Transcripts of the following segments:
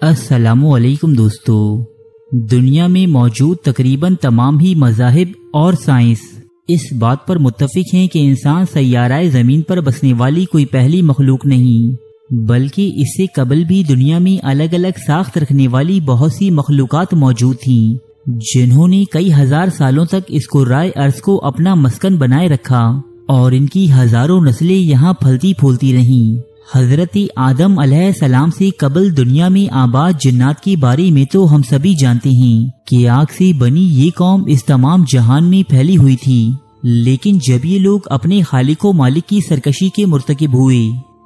السلام علیکم دوستو، دنیا میں موجود تقریباً تمام ہی مذاہب اور سائنس اس بات پر متفق ہیں کہ انسان سیارہ زمین پر بسنے والی کوئی پہلی مخلوق نہیں، بلکہ اس سے قبل بھی دنیا میں الگ الگ ساخت رکھنے والی بہت سی مخلوقات موجود تھیں، جنہوں نے کئی ہزار سالوں تک اس کرۂ ارض کو اپنا مسکن بنائے رکھا اور ان کی ہزاروں نسلیں یہاں پھلتی پھولتی رہیں۔ حضرت آدم علیہ السلام سے قبل دنیا میں آباد جنات کے بارے میں تو ہم سبھی جانتے ہیں کہ آگ سے بنی یہ قوم اس تمام جہان میں پھیلی ہوئی تھی، لیکن جب یہ لوگ اپنے خالق و مالک کی سرکشی کے مرتکب ہوئے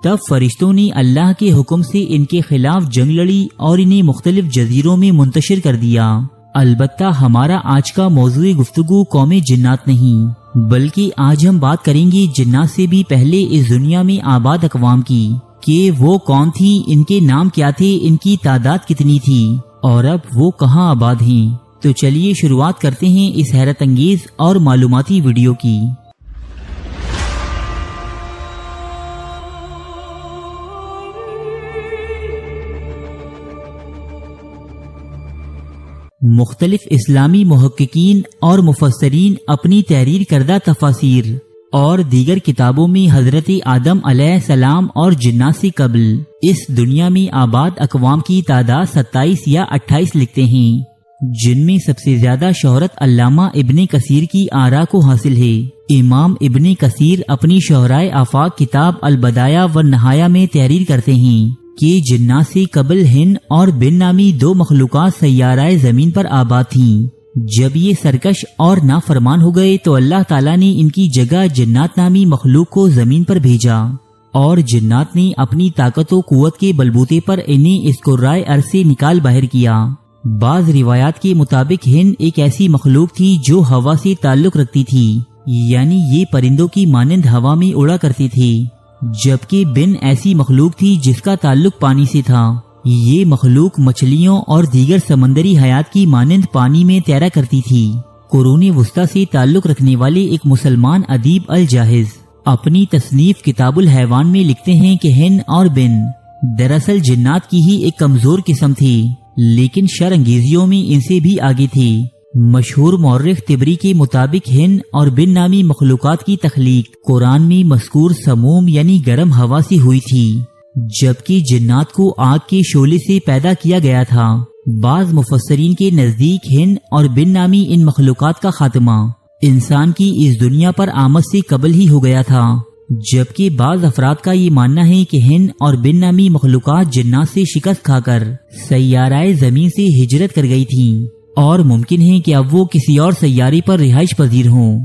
تب فرشتوں نے اللہ کے حکم سے ان کے خلاف جنگ لڑی اور انہیں مختلف جزیروں میں منتشر کر دیا۔ البتہ ہمارا آج کا موضوع گفتگو قوم جنات نہیں، بلکہ آج ہم بات کریں گے جنات سے بھی پہلے اس دنیا میں آباد اقوام کی، کہ وہ کون تھی، ان کے نام کیا تھے، ان کی تعداد کتنی تھی اور اب وہ کہاں آباد ہیں۔ تو چلیے شروعات کرتے ہیں اس حیرت انگیز اور معلوماتی ویڈیو کی۔ مختلف اسلامی محققین اور مفسرین اپنی تحریر کردہ تفاسیر اور دیگر کتابوں میں حضرت آدم علیہ السلام اور جنات سے قبل اس دنیا میں آباد اقوام کی تعداد 27 یا 28 لکھتے ہیں، جن میں سب سے زیادہ شہرت علامہ ابن کثیر کی آراء کو حاصل ہے۔ امام ابن کثیر اپنی شہرائے آفاق کتاب البدایہ والنہایہ میں تحریر کرتے ہیں کہ جنات سے قبل ہند اور بن نامی دو مخلوقات سیارہ زمین پر آباد تھیں۔ جب یہ سرکش اور نافرمان ہو گئے تو اللہ تعالیٰ نے ان کی جگہ جنات نامی مخلوق کو زمین پر بھیجا، اور جنات نے اپنی طاقت و قوت کے بلبوتے پر انہیں اس کرۂ ارض سے نکال باہر کیا۔ بعض روایات کے مطابق ہند ایک ایسی مخلوق تھی جو ہوا سے تعلق رکھتی تھی، یعنی یہ پرندوں کی مانند ہوا میں اڑا کرتی تھی، جبکہ بن ایسی مخلوق تھی جس کا تعلق پانی سے تھا۔ یہ مخلوق مچھلیوں اور دیگر سمندری حیات کی مانند پانی میں تیرا کرتی تھی۔ قرون وسطیٰ سے تعلق رکھنے والے ایک مسلمان ادیب الجاحظ اپنی تصنیف کتاب الحیوان میں لکھتے ہیں کہ ہند اور بن دراصل جنات کی ہی ایک کمزور قسم تھی، لیکن شر انگیزیوں میں ان سے بھی آگے تھی۔ مشہور مورخ طبری کے مطابق ہند اور بن نامی مخلوقات کی تخلیق قرآن میں مذکور سموم یعنی گرم ہوا سے ہوئی تھی، جبکہ جنات کو آگ کے شعلے سے پیدا کیا گیا تھا۔ بعض مفسرین کے نزدیک ہند اور بن نامی ان مخلوقات کا خاتمہ انسان کی اس دنیا پر آمد سے قبل ہی ہو گیا تھا، جبکہ بعض افراد کا یہ ماننا ہے کہ ہند اور بن نامی مخلوقات جنات سے شکست کھا کر سیارہ زمین سے ہجرت کر گئی تھیں، اور ممکن ہے کہ اب وہ کسی اور سیارے پر رہائش پذیر ہوں،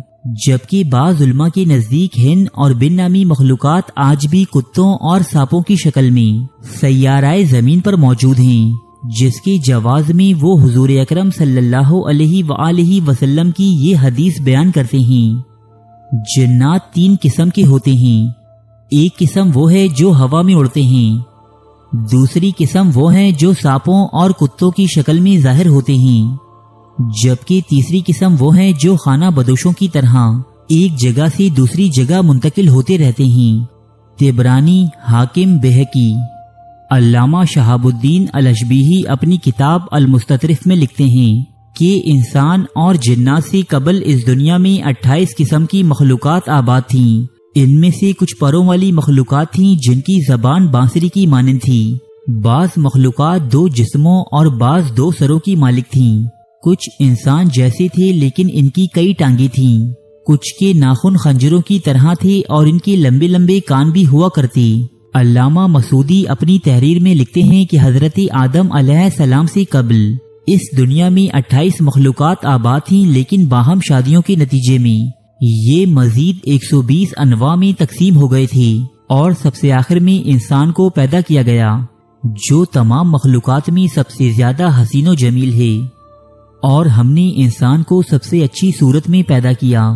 جبکہ بعض علماء کے نزدیک ہند اور بن نامی مخلوقات آج بھی کتوں اور سانپوں کی شکل میں سیارہ زمین پر موجود ہیں، جس کے جواز میں وہ حضور اکرم صلی اللہ علیہ وآلہ وسلم کی یہ حدیث بیان کرتے ہیں۔ جنات 3 قسم کے ہوتے ہیں۔ ایک قسم وہ ہے جو ہوا میں اڑتے ہیں، دوسری قسم وہ ہیں جو سانپوں اور کتوں کی شکل میں ظاہر ہوتے ہیں، جبکہ تیسری قسم وہ ہیں جو خانہ بدوشوں کی طرح ایک جگہ سے دوسری جگہ منتقل ہوتے رہتے ہیں۔ طبرانی، حاکم، بہقی۔ علامہ شہاب الدین الاشبیہی اپنی کتاب المستطرف میں لکھتے ہیں کہ انسان اور جنات سے قبل اس دنیا میں 28 قسم کی مخلوقات آباد تھیں۔ ان میں سے کچھ پروں والی مخلوقات تھیں جن کی زبان بانسری کی مانند تھی، بعض مخلوقات 2 جسموں اور بعض 2 سروں کی مالک تھیں، کچھ انسان جیسے تھے لیکن ان کی کئی ٹانگیں تھیں، کچھ کے ناخن خنجروں کی طرح تھے اور ان کے لمبے لمبے کان بھی ہوا کرتے۔ علامہ مسعودی اپنی تحریر میں لکھتے ہیں کہ حضرت آدم علیہ السلام سے قبل اس دنیا میں 28 مخلوقات آباد تھیں، لیکن باہم شادیوں کے نتیجے میں یہ مزید 120 انواع میں تقسیم ہو گئے تھے، اور سب سے آخر میں انسان کو پیدا کیا گیا، جو تمام مخلوقات میں سب سے زیادہ حسین و جمیل ہے، اور ہم نے انسان کو سب سے اچھی صورت میں پیدا کیا۔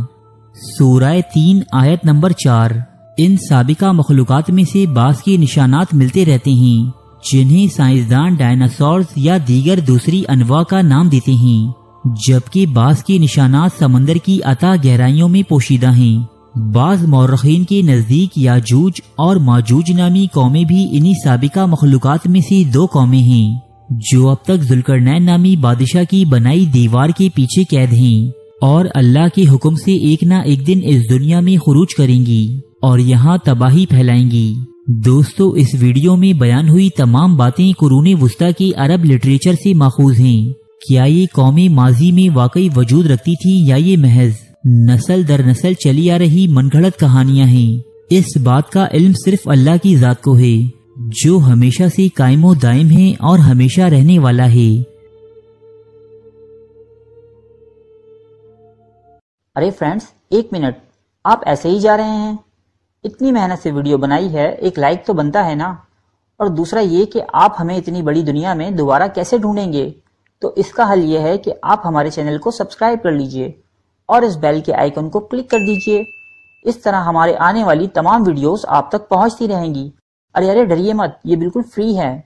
سورہ 3 آیت نمبر 4۔ ان سابقہ مخلوقات میں سے بعض کے نشانات ملتے رہتے ہیں، جنہیں سائنسدان ڈائناسورز یا دیگر دوسری انواع کا نام دیتے ہیں، جبکہ بعض کے نشانات سمندر کی عطا گہرائیوں میں پوشیدہ ہیں۔ بعض مورخین کے نزدیک یاجوج اور ماجوج نامی قومیں بھی انہی سابقہ مخلوقات میں سے 2 قومیں ہیں۔ جو اب تک ذوالقرنین نامی بادشاہ کی بنائی دیوار کے پیچھے قید ہیں اور اللہ کے حکم سے ایک نہ ایک دن اس دنیا میں خروج کریں گی اور یہاں تباہی پھیلائیں گی۔ دوستو، اس ویڈیو میں بیان ہوئی تمام باتیں قرون وسطیٰ کی عرب لٹریچر سے ماخوذ ہیں۔ کیا یہ قومیں ماضی میں واقعی وجود رکھتی تھیں یا یہ محض نسل در نسل چلی آ رہی من گھڑت کہانیاں ہیں؟ اس بات کا علم صرف اللہ کی ذات کو ہے، جو ہمیشہ سے قائم و دائم ہے اور ہمیشہ رہنے والا ہے۔ ارے فرینڈز، ایک منٹ، آپ ایسے ہی جا رہے ہیں؟ اتنی محنت سے ویڈیو بنائی ہے، ایک لائک تو بنتا ہے نا؟ اور دوسرا یہ کہ آپ ہمیں اتنی بڑی دنیا میں دوبارہ کیسے ڈھونڈیں گے؟ تو اس کا حل یہ ہے کہ آپ ہمارے چینل کو سبسکرائب کر لیجئے اور اس بیل کے آئیکن کو کلک کر دیجئے۔ اس طرح ہمارے آنے والی تمام ویڈیوز آپ تک پہنچتی رہیں گی۔ ارے ڈریے مت، یہ بالکل فری ہے۔